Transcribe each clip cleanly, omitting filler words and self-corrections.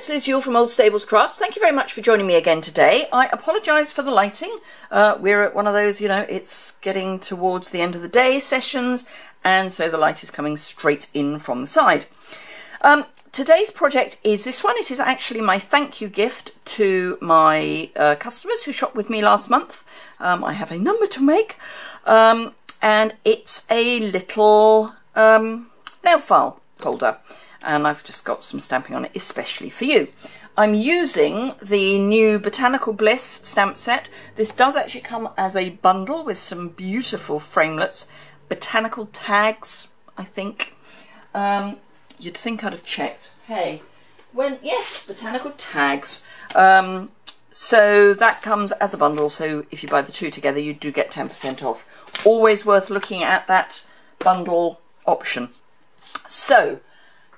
it's Liz Yuille from Old Stables Crafts. Thank you very much for joining me again today. I apologise for the lighting. We're at one of those, you know, it's getting towards the end of the day sessions, and so the light is coming straight in from the side. Today's project is this one. It is actually my thank you gift to my customers who shopped with me last month. I have a number to make, and it's a little nail file holder. And I've just got some stamping on it, especially for you. I'm using the new Botanical Bliss stamp set. This does actually come as a bundle with some beautiful framelets, botanical tags, I think. You'd think I'd have checked. Hey, yes, botanical tags. So that comes as a bundle, so if you buy the two together, you do get 10% off. Always worth looking at that bundle option. So,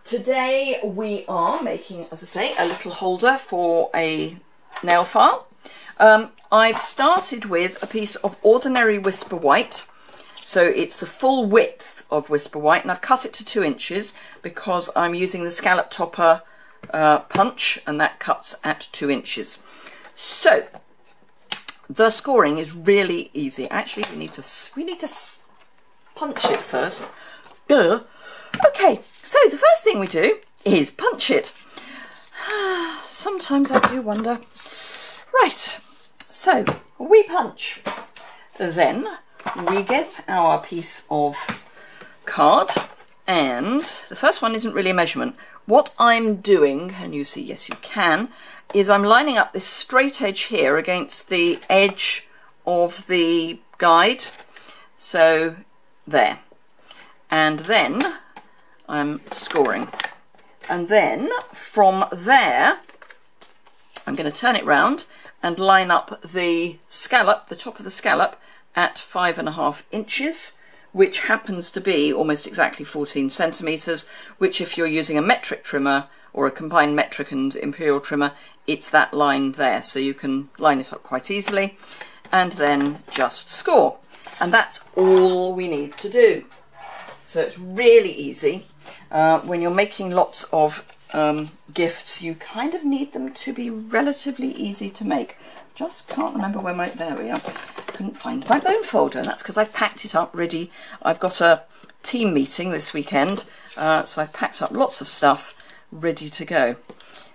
today we are making, as I say, a little holder for a nail file. I've started with a piece of ordinary Whisper White. So it's the full width of Whisper White, and I've cut it to 2 inches because I'm using the scallop topper punch, and that cuts at 2 inches. So the scoring is really easy. Actually, we need to punch it first. Duh. Okay, so the first thing we do is punch it. Sometimes I do wonder. Right, so we punch. Then we get our piece of card, and the first one isn't really a measurement. What I'm doing, and you see, yes you can, is I'm lining up this straight edge here against the edge of the guide. So there. And then I'm scoring, and then from there I'm going to turn it round and line up the scallop, the top of the scallop, at 5.5 inches, which happens to be almost exactly 14 centimetres, which if you're using a metric trimmer or a combined metric and imperial trimmer, it's that line there, so you can line it up quite easily and then just score. And that's all we need to do. So it's really easy. When you're making lots of gifts, you kind of need them to be relatively easy to make. Just can't remember where there we are. Couldn't find my bone folder, and that's because I've packed it up ready. I've got a team meeting this weekend, so I've packed up lots of stuff ready to go.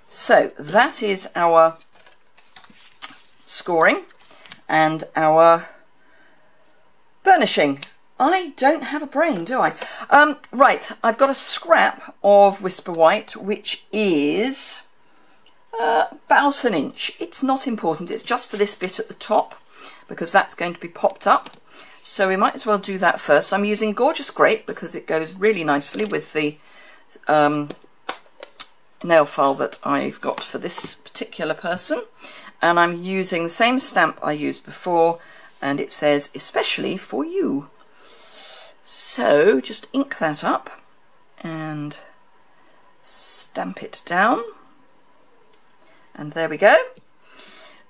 So that is our scoring and our burnishing. I don't have a brain, do I? Right, I've got a scrap of Whisper White, which is about 1 inch. It's not important, it's just for this bit at the top, because that's going to be popped up. So we might as well do that first. I'm using Gorgeous Grape because it goes really nicely with the nail file that I've got for this particular person. And I'm using the same stamp I used before, and it says, especially for you. So just ink that up and stamp it down, and there we go.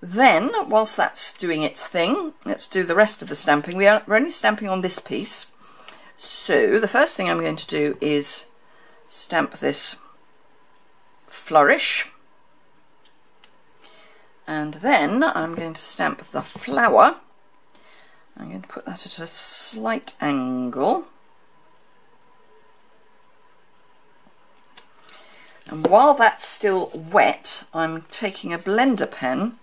Then whilst that's doing its thing, let's do the rest of the stamping. We're only stamping on this piece, so the first thing I'm going to do is stamp this flourish, and then I'm going to stamp the flower. I'm going to put that at a slight angle. And while that's still wet, I'm taking a blender pen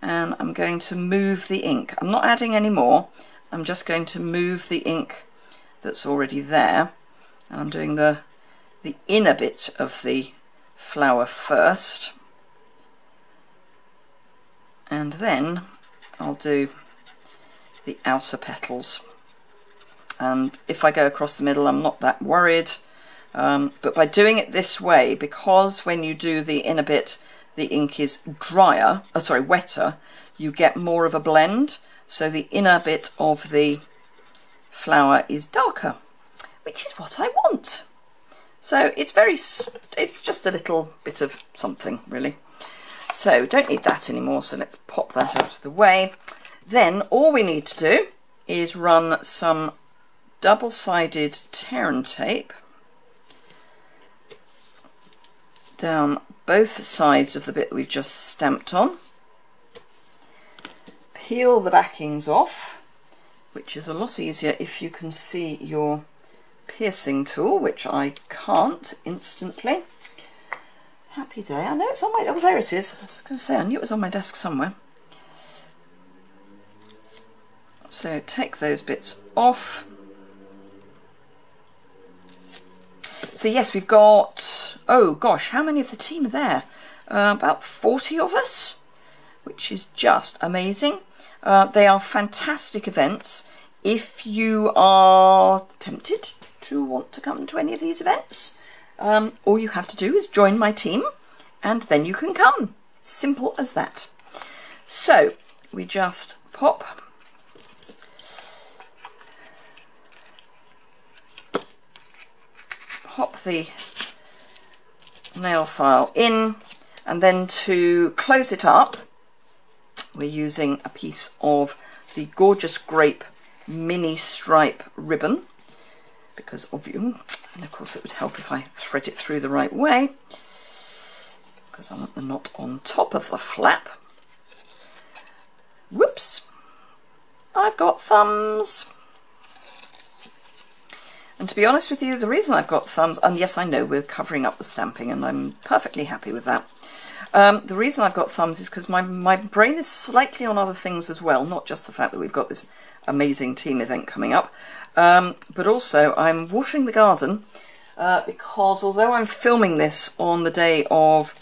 and I'm going to move the ink. I'm not adding any more. I'm just going to move the ink that's already there. And I'm doing the inner bit of the flower first. And then I'll do the outer petals, and if I go across the middle I'm not that worried, but by doing it this way, because when you do the inner bit the ink is wetter, you get more of a blend, so the inner bit of the flower is darker, which is what I want. So it's just a little bit of something really. So don't need that anymore, so let's pop that out of the way. Then all we need to do is run some double-sided tear and tape down both sides of the bit we've just stamped on. Peel the backings off, which is a lot easier if you can see your piercing tool, which I can't instantly. Happy day. I know it's on my... oh, there it is. I was going to say, I knew it was on my desk somewhere. So take those bits off. So yes, we've got, oh gosh, how many of the team are there? About 40 of us, which is just amazing. They are fantastic events. If you are tempted to want to come to any of these events, all you have to do is join my team and then you can come. Simple as that. So we just pop the nail file in, and then to close it up we're using a piece of the Gorgeous Grape mini stripe ribbon, because of you, and of course it would help if I thread it through the right way, because I want the knot on top of the flap. Whoops, I've got thumbs. And to be honest with you, the reason I've got thumbs, and yes, I know we're covering up the stamping and I'm perfectly happy with that. The reason I've got thumbs is because my brain is slightly on other things as well, not just the fact that we've got this amazing team event coming up, but also I'm watering the garden because although I'm filming this on the day of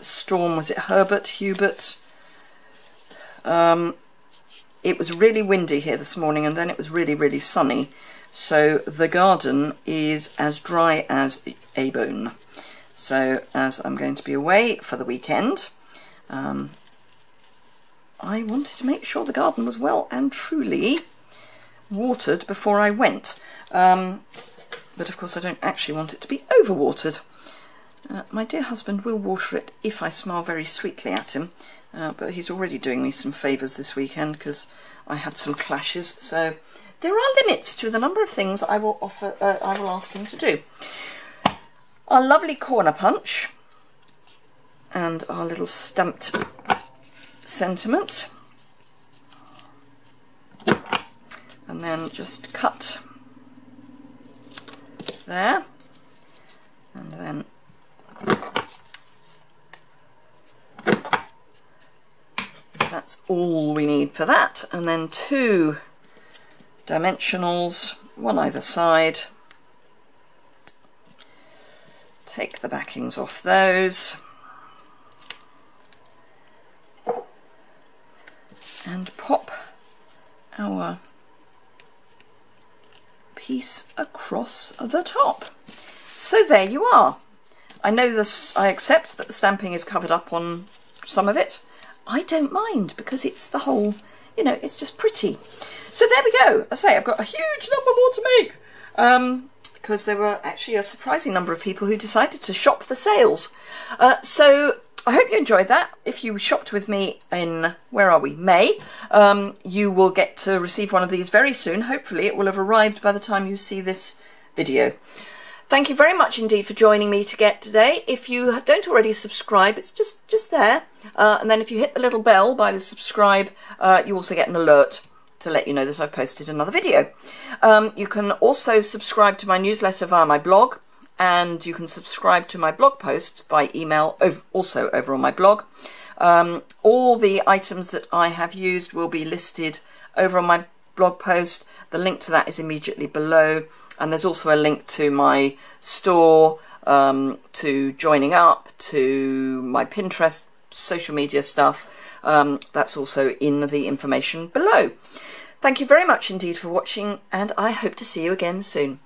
storm, was it Hubert? It was really windy here this morning and then it was really, really sunny. So the garden is as dry as a bone. So as I'm going to be away for the weekend, I wanted to make sure the garden was well and truly watered before I went. But of course I don't actually want it to be overwatered. My dear husband will water it if I smile very sweetly at him, but he's already doing me some favours this weekend because I had some clashes. So there are limits to the number of things I will ask him to do. Our lovely corner punch and our little stamped sentiment, and then just cut there, and then that's all we need for that, and then 2 dimensionals, one either side. Take the backings off those and pop our piece across the top. So there you are. I know this, I accept that the stamping is covered up on some of it. I don't mind because it's the whole, you know, it's just pretty. So there we go. I say I've got a huge number more to make because there were actually a surprising number of people who decided to shop the sales. So I hope you enjoyed that. If you shopped with me in, where are we, May, you will get to receive one of these very soon. Hopefully it will have arrived by the time you see this video. Thank you very much indeed for joining me today. If you don't already subscribe, it's just there. And then if you hit the little bell by the subscribe, you also get an alert to let you know that I've posted another video. You can also subscribe to my newsletter via my blog, and you can subscribe to my blog posts by email, also over on my blog. All the items that I have used will be listed over on my blog post. The link to that is immediately below, and there's also a link to my store, to joining up, to my Pinterest, social media stuff. That's also in the information below. Thank you very much indeed for watching, and I hope to see you again soon.